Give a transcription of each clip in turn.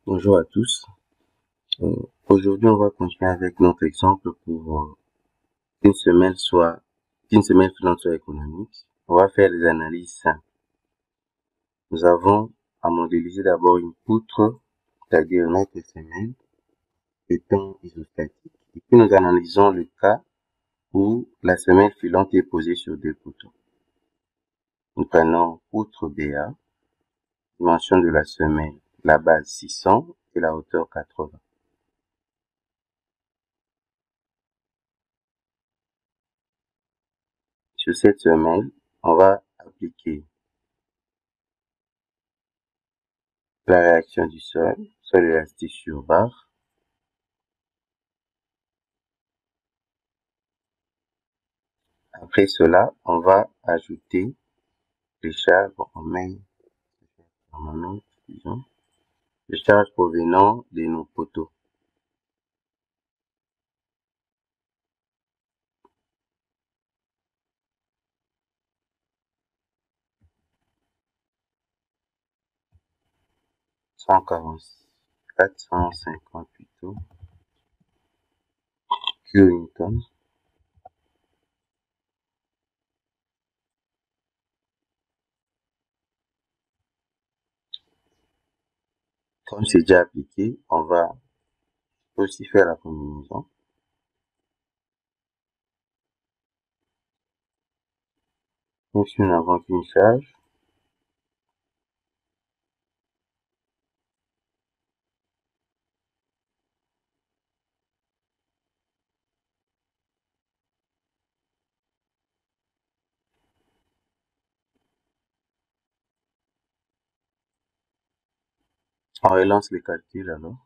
Bonjour à tous. Aujourd'hui, on va continuer avec notre exemple pour qu'une semaine financière économique. On va faire les analyses simples. Nous avons à modéliser d'abord une poutre, c'est-à-dire notre semaine, étant isostatique. Et puis nous analysons le cas où la semaine filante est posée sur deux poteaux. Nous prenons poutre BA, dimension de la semaine, la base 600 et la hauteur 80. Sur cette semaine, on va appliquer la réaction du sol élastique sur barre. Après cela, on va ajouter les charges, les charges provenant de nos poteaux. « 450 plutôt, kilonewtons. Comme c'est déjà appliqué, on va aussi faire la combinaison. Donc si nous n'avons qu'une charge, on relance les calculs alors.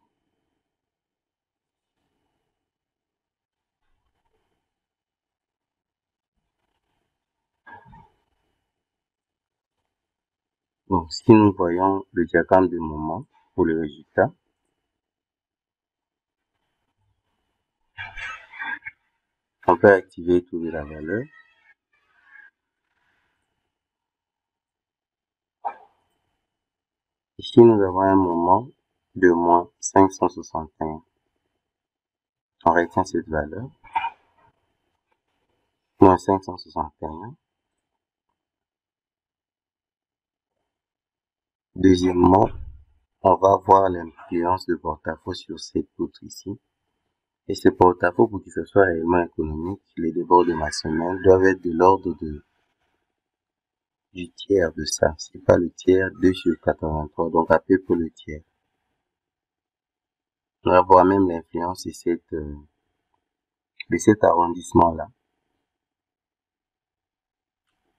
Bon, si nous voyons le diagramme de moment pour le résultat, on peut activer et trouver la valeur. Ici, nous avons un moment de moins 561. On retient cette valeur. Moins 561. Deuxièmement, on va voir l'influence de porte-à-faux sur cette poutre ici. Et ce porte-à-faux, pour qu'il soit réellement économique, les débords de ma semaine doivent être de l'ordre du tiers de ça. C'est pas le tiers, 2 sur 83, donc à peu près le tiers. On va voir même l'influence de cet arrondissement-là.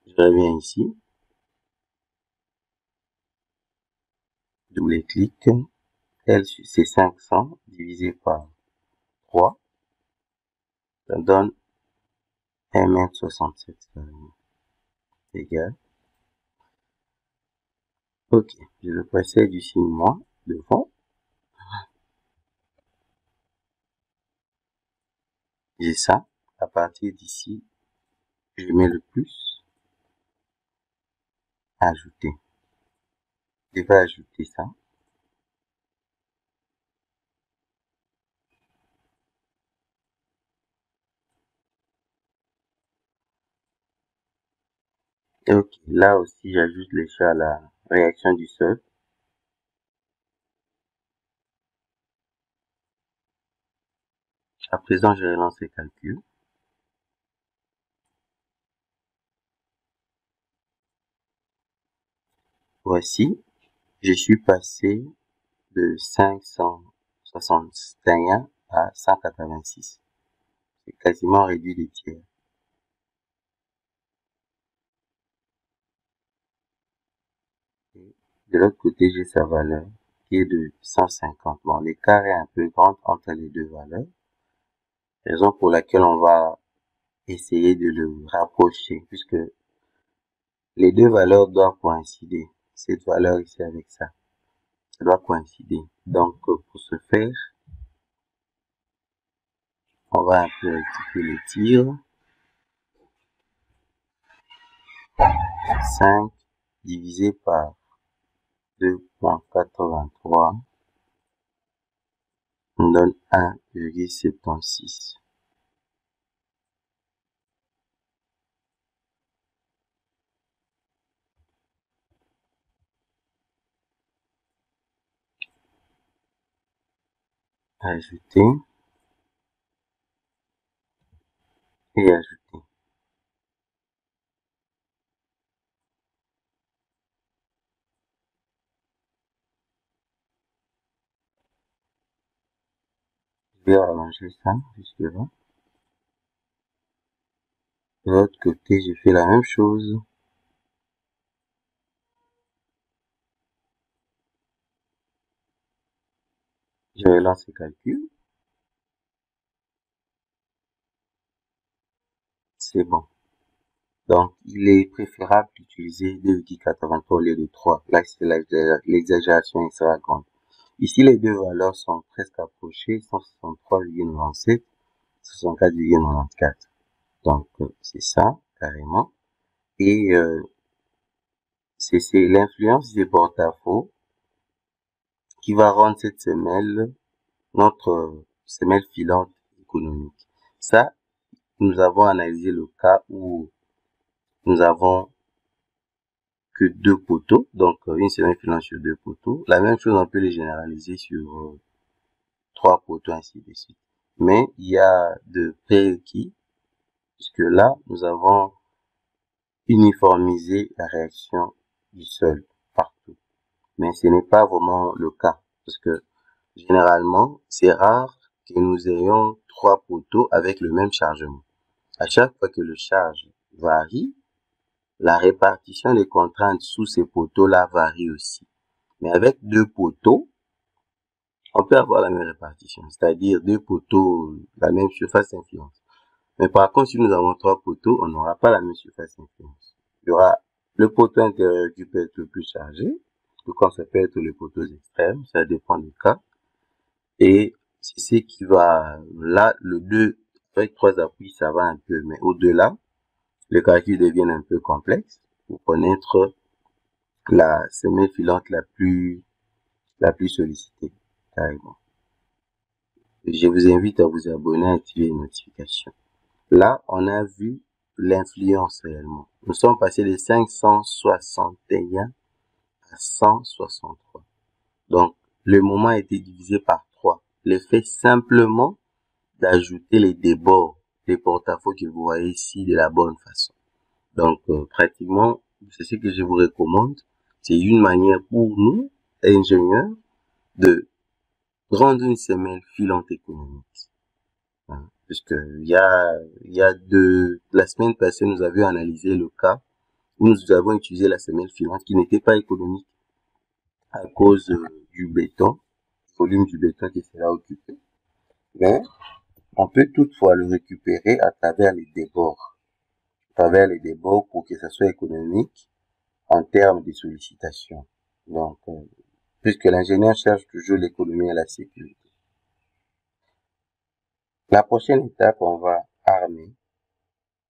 Je reviens ici. Double-clic. L, c'est 500 divisé par 3. Ça donne 1,67 m égal. Ok, je le précède du signe moins devant. J'ai ça. À partir d'ici, je mets le plus. Ajouter. Je vais ajouter ça. Et ok, là aussi, j'ajoute les chats à la réaction du sol. À présent, je relance les calculs. Voici, je suis passé de 561 à 186. C'est quasiment réduit de tiers. Et de l'autre côté, j'ai sa valeur qui est de 150. Bon, l'écart est un peu grand entre les deux valeurs. Raison pour laquelle on va essayer de le rapprocher puisque les deux valeurs doivent coïncider. Cette valeur ici avec ça doit coïncider. Donc, pour ce faire, on va un peu rectifier les tirs. 5 divisé par 2,83 on donne 1,76. Ajouter et ajouter. Je vais arranger ça jusque là. De l'autre côté, j'ai fait la même chose. Je relance le calcul. C'est bon. Donc, il est préférable d'utiliser 2,83 au lieu de 3. Là, c'est l'exagération sera grande. Ici, les deux valeurs sont presque approchées, 163,97, 64,94. Donc, c'est ça, carrément. Et c'est l'influence des porte-à-faux qui va rendre cette semelle, notre semelle filante économique. Ça, nous avons analysé le cas où nous avons que deux poteaux, donc une semelle filante sur deux poteaux. La même chose, on peut les généraliser sur trois poteaux, ainsi de suite. Mais il y a de prérequis, puisque là, nous avons uniformisé la réaction du sol partout. Mais ce n'est pas vraiment le cas, parce que généralement, c'est rare que nous ayons trois poteaux avec le même chargement. À chaque fois que le charge varie, la répartition des contraintes sous ces poteaux-là varie aussi. Mais avec deux poteaux, on peut avoir la même répartition, c'est-à-dire deux poteaux, la même surface d'influence. Mais par contre, si nous avons trois poteaux, on n'aura pas la même surface d'influence. Il y aura le poteau intérieur qui peut être le plus chargé, tout comme ça peut être les poteaux extrêmes, ça dépend du cas. Et c'est ce qui va, là, le 2, avec trois appuis, ça va un peu, mais au-delà, le calcul devient un peu complexe pour connaître la semelle filante la plus sollicitée, carrément. Je vous invite à vous abonner, à activer les notifications. Là, on a vu l'influence réellement. Nous sommes passés de 561 à 163. Donc, le moment a été divisé par 3. L'effet simplement d'ajouter les débords, les porte-à-faux que vous voyez ici de la bonne façon. Donc, pratiquement, c'est ce que je vous recommande. C'est une manière pour nous, ingénieurs, de rendre une semelle filante économique. Puisque la semaine passée, nous avions analysé le cas où nous avons utilisé la semelle filante qui n'était pas économique à cause du béton, volume du béton qui sera occupé. Mais on peut toutefois le récupérer à travers les débords. Pour que ça soit économique en termes de sollicitation. Donc, puisque l'ingénieur cherche toujours l'économie et la sécurité. La prochaine étape, on va armer.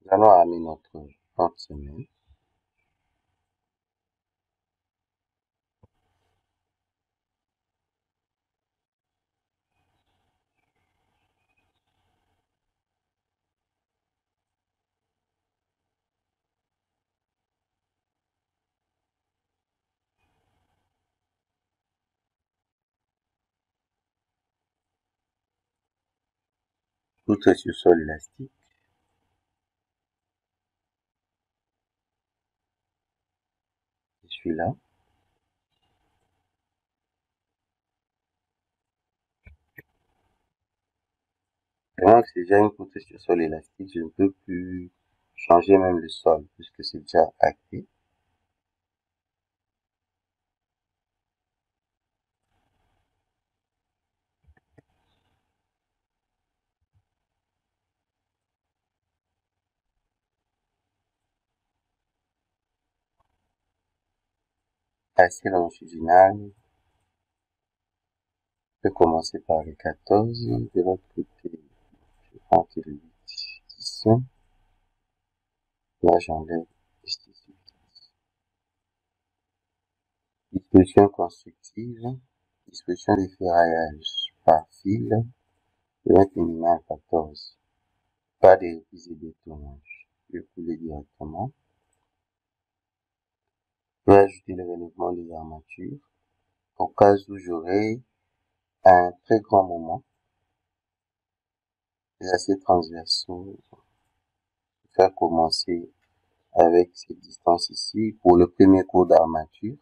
Nous allons armer notre semelle. Tout est sur sol élastique. Je suis là. Vraiment que c'est déjà une poutre sur sol élastique, je ne peux plus changer même le sol, puisque c'est déjà acté. Assez longitudinal. Je peux commencer par le 14, de l'autre côté, je prends que le 8, 10. Là, j'enlève disposition constructive, disposition des ferraillages. par fil de 20 mm à 14. Pas de reprise et de tournage. Je vais couler directement. Je vais ajouter le relèvement des armatures au cas où j'aurai un très grand moment. Les aciers transversaux, je vais commencer avec cette distance ici pour le premier cours d'armature.